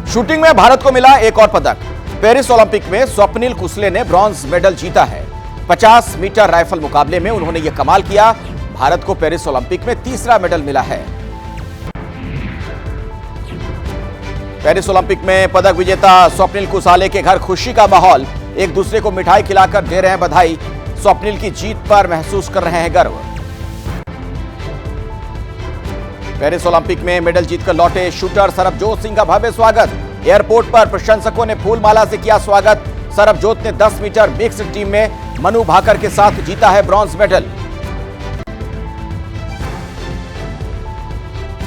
Shooting में भारत को मिला एक और पदक। पेरिस ओलंपिक में स्वप्निल कुसले ने ब्रॉन्ज मेडल जीता है। 50 मीटर राइफल मुकाबले में उन्होंने यह कमाल किया। भारत को पेरिस ओलंपिक में तीसरा मेडल मिला है। पेरिस ओलंपिक में पदक विजेता स्वप्निल कुसाले के घर खुशी का माहौल। एक दूसरे को मिठाई खिलाकर दे रहे हैं बधाई। स्वप्निल की जीत पर महसूस कर रहे हैं गर्व। पेरिस ओलंपिक में मेडल जीतकर लौटे शूटर सरबजोत सिंह का भव्य स्वागत। एयरपोर्ट पर प्रशंसकों ने फूलमाला से किया स्वागत। सरबजोत ने 10 मीटर मिक्स्ड टीम में मनु भाकर के साथ जीता है ब्रॉन्ज मेडल।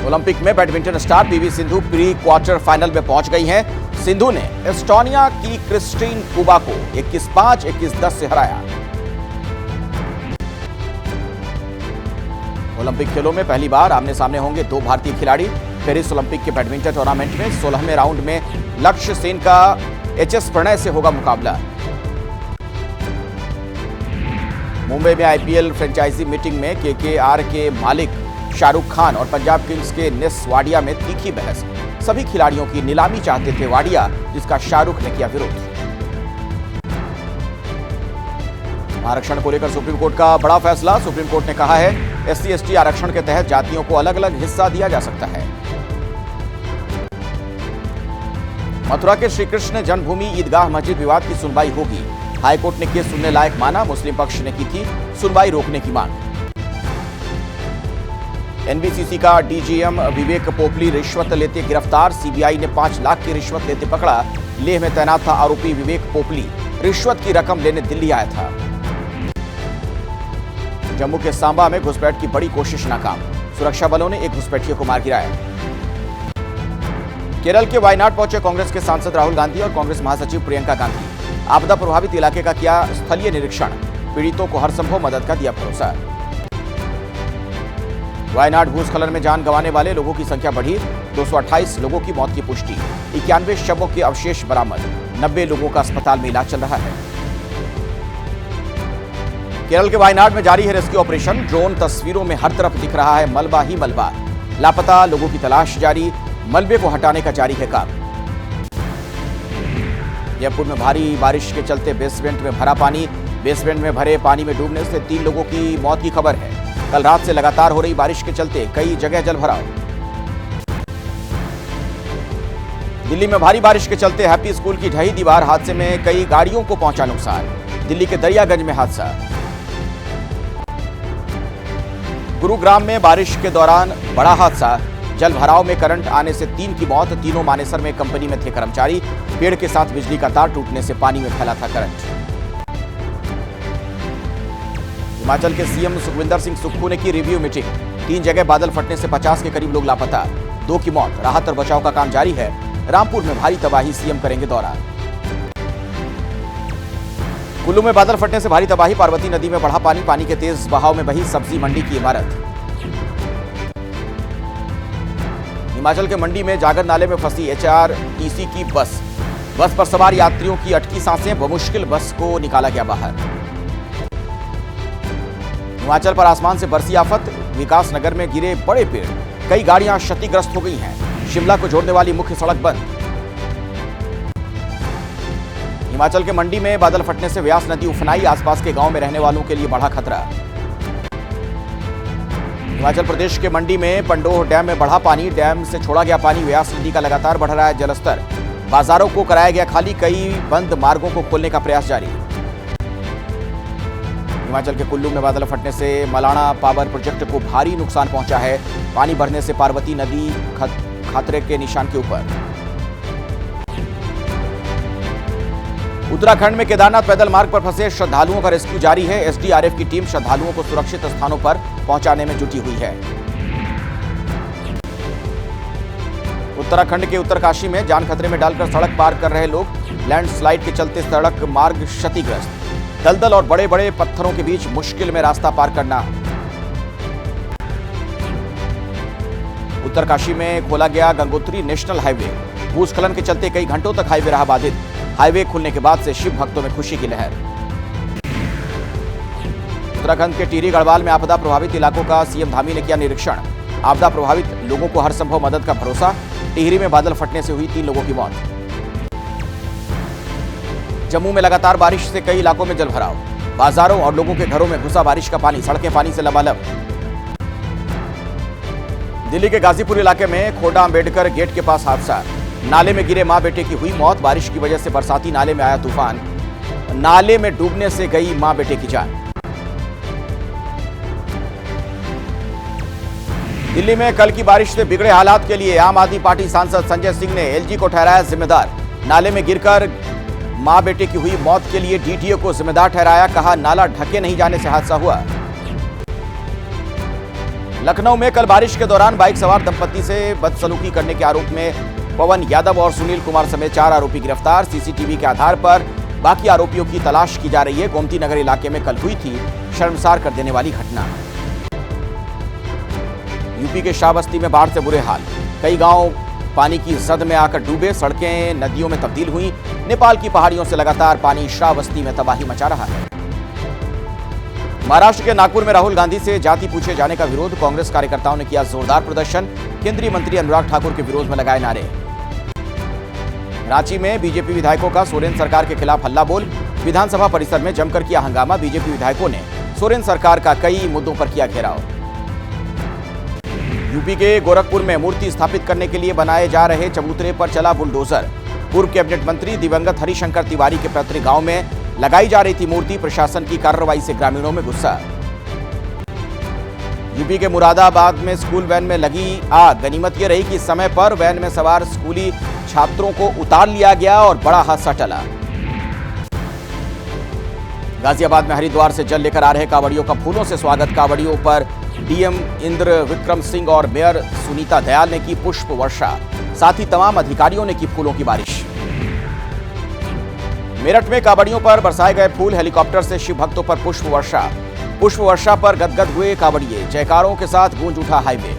ओलंपिक में badminton star PV Sindhu pre quarter final में पहुंच गई हैं। सिंधु ने एस्टोनिया की क्रिस्टीन कुबा को 21-5, 21-10 से हराया। ओलंपिक खेलों में पहली बार आमने सामने होंगे दो भारतीय खिलाड़ी। पेरिस ओलंपिक के बैडमिंटन टूर्नामेंट में 16वें राउंड में लक्ष्य सेन का एचएस प्रणय से होगा मुकाबला। मुंबई में आईपीएल फ्रेंचाइजी मीटिंग में केकेआर के मालिक शाहरुख खान और पंजाब किंग्स के निस वाडिया में तीखी बहस। सभी खिलाड़ियों की नीलामी चाहते थे वाडिया, जिसका शाहरुख ने किया विरोध। आरक्षण को लेकर सुप्रीम कोर्ट का बड़ा फैसला। सुप्रीम कोर्ट ने कहा है SC/ST आरक्षण के तहत जातियों को अलग अलग हिस्सा दिया जा सकता है। मथुरा के श्रीकृष्ण जन्मभूमि ईदगाह मस्जिद विवाद की सुनवाई होगी। हाईकोर्ट ने केस सुनने लायक माना। मुस्लिम पक्ष ने की थी सुनवाई रोकने की मांग। NBCC का DGM विवेक पोपली रिश्वत लेते गिरफ्तार। CBI ने 5 लाख की रिश्वत लेते पकड़ा। लेह में तैनात था आरोपी विवेक पोपली। रिश्वत की रकम लेने दिल्ली आया था। जम्मू के सांबा में घुसपैठ की बड़ी कोशिश नाकाम। सुरक्षा बलों ने एक घुसपैठियों को मार गिराया। केरल के वायनाड पहुंचे कांग्रेस के सांसद राहुल गांधी और कांग्रेस महासचिव प्रियंका गांधी। आपदा प्रभावित इलाके का किया स्थलीय निरीक्षण। पीड़ितों को हर संभव मदद का दिया भरोसा। वायनाड भूस्खलन में जान गंवाने वाले लोगों की संख्या बढ़ी। 228 लोगों की मौत की पुष्टि। 91 शवों के अवशेष बरामद। 90 लोगों का अस्पताल में इलाज चल रहा है। केरल के वायनाड में जारी है रेस्क्यू ऑपरेशन। ड्रोन तस्वीरों में हर तरफ दिख रहा है मलबा ही मलबा। लापता लोगों की तलाश जारी। मलबे को हटाने का जारी है काम। जयपुर में भारी बारिश के चलते बेसमेंट में भरा पानी। बेसमेंट में भरे पानी में डूबने से 3 लोगों की मौत की खबर है। कल रात से लगातार हो रही बारिश के चलते कई जगह जलभराव। दिल्ली में भारी बारिश के चलते हैप्पी स्कूल की ढही दीवार। हादसे में कई गाड़ियों को पहुंचा नुकसान। दिल्ली के दरियागंज में हादसा। गुरुग्राम में बारिश के दौरान बड़ा हादसा। जलभराव में करंट आने से 3 की मौत। तीनों मानेसर में कंपनी में थे कर्मचारी। पेड़ के साथ बिजली का तार टूटने से पानी में फैला था करंट। हिमाचल के सीएम सुखविंदर सिंह सुक्खू ने की रिव्यू मीटिंग। 3 जगह बादल फटने से 50 के करीब लोग लापता। 2 की मौत। राहत और बचाव का काम जारी है। रामपुर में भारी तबाही। सीएम करेंगे दौरा। कुल्लू में बादल फटने से भारी तबाही। पार्वती नदी में बढ़ा पानी। पानी के तेज बहाव में बही सब्जी मंडी की इमारत। हिमाचल के मंडी में जागर नाले में फंसी HRTC की बस। बस पर सवार यात्रियों की अटकी सांसें। बमुश्किल बस को निकाला गया बाहर। हिमाचल पर आसमान से बरसी आफत। विकास नगर में गिरे बड़े पेड़। कई गाड़ियां क्षतिग्रस्त हो गई हैं। शिमला को जोड़ने वाली मुख्य सड़क बंद। हिमाचल के मंडी में बादल फटने से व्यास नदी उफनाई। आसपास के गांव में रहने वालों के लिए बढ़ा खतरा। हिमाचल प्रदेश के मंडी में पंडोह डैम में बढ़ा पानी। डैम से छोड़ा गया पानी। व्यास नदी का लगातार बढ़ रहा है जलस्तर। बाजारों को कराया गया खाली। कई बंद मार्गों को खोलने का प्रयास जारी। हिमाचल के कुल्लू में बादल फटने से मलाणा पावर प्रोजेक्ट को भारी नुकसान पहुंचा है। पानी भरने से पार्वती नदी खतरे के निशान के ऊपर। उत्तराखंड में केदारनाथ पैदल मार्ग पर फंसे श्रद्धालुओं का रेस्क्यू जारी है। SDRF की टीम श्रद्धालुओं को सुरक्षित स्थानों पर पहुंचाने में जुटी हुई है। उत्तराखंड के उत्तरकाशी में जान खतरे में डालकर सड़क पार कर रहे लोग। लैंडस्लाइड के चलते सड़क मार्ग क्षतिग्रस्त। दलदल और बड़े बड़े पत्थरों के बीच मुश्किल में रास्ता पार करना। उत्तरकाशी में खोला गया गंगोत्री नेशनल हाईवे। भूस्खलन के चलते कई घंटों तक हाईवे रहा बाधित। हाईवे खुलने के बाद से शिव भक्तों में खुशी की लहर। उत्तराखंड के टिहरी गढ़वाल में आपदा प्रभावित इलाकों का सीएम धामी ने किया निरीक्षण। आपदा प्रभावित लोगों को हर संभव मदद का भरोसा। टिहरी में बादल फटने से हुई 3 लोगों की मौत। जम्मू में लगातार बारिश से कई इलाकों में जलभराव, बाजारों और लोगों के घरों में घुसा बारिश का पानी, सड़कें पानी से लबालब। दिल्ली के गाजीपुर इलाके में खोडा अंबेडकर गेट के पास हादसा, नाले में गिरे मां बेटे की हुई मौत। बारिश की वजह से बरसाती नाले में आया तूफान, नाले में डूबने से गई मां बेटे की जान। दिल्ली में कल की बारिश से बिगड़े हालात के लिए आम आदमी पार्टी सांसद संजय सिंह ने एलजी को ठहराया जिम्मेदार। नाले में गिरकर मां बेटे की हुई मौत के लिए डीटीओ को जिम्मेदार ठहराया, कहा नाला ढके नहीं जाने से हादसा हुआ। लखनऊ में कल बारिश के दौरान बाइक सवार दंपत्ति से बदसलूकी करने के आरोप में पवन यादव और सुनील कुमार समेत 4 आरोपी गिरफ्तार। सीसीटीवी के आधार पर बाकी आरोपियों की तलाश की जा रही है। गोमती नगर इलाके में कल हुई थी शर्मसार कर देने वाली घटना। यूपी के श्रावस्ती में बाढ़ से बुरे हाल, कई गांव पानी की जद में आकर डूबे, सड़कें नदियों में तब्दील हुई। नेपाल की पहाड़ियों से लगातार पानी श्रावस्ती में तबाही मचा रहा है। महाराष्ट्र के नागपुर में राहुल गांधी से जाति पूछे जाने का विरोध, कांग्रेस कार्यकर्ताओं ने किया जोरदार प्रदर्शन। केंद्रीय मंत्री अनुराग ठाकुर के विरोध में लगाए नारे। रांची में बीजेपी विधायकों का सोरेन सरकार के खिलाफ हल्ला बोल, विधानसभा परिसर में जमकर किया हंगामा। बीजेपी विधायकों ने सोरेन सरकार का कई मुद्दों पर किया घेराव। यूपी के गोरखपुर में मूर्ति स्थापित करने के लिए बनाए जा रहे चबूतरे पर चला बुलडोजर। पूर्व कैबिनेट मंत्री दिवंगत हरिशंकर तिवारी के पैतृक गांव में लगाई जा रही थी मूर्ति, प्रशासन की कार्रवाई से ग्रामीणों में गुस्सा। यूपी के मुरादाबाद में स्कूल वैन में लगी आग, गनीमत यह रही कि समय पर वैन में सवार स्कूली छात्रों को उतार लिया गया और बड़ा हादसा टला। गाजियाबाद में हरिद्वार से जल लेकर आ रहे कांवड़ियों का फूलों से स्वागत। कांवड़ियों पर डीएम इंद्र विक्रम सिंह और मेयर सुनीता दयाल ने की पुष्प वर्षा, साथ ही तमाम अधिकारियों ने की फूलों की बारिश। मेरठ में कांवड़ियों पर बरसाए गए फूल, हेलीकॉप्टर से शिव भक्तों पर पुष्प वर्षा। पुष्प वर्षा पर गदगद हुए कांवड़िए, जयकारों के साथ गूंज उठा हाईवे।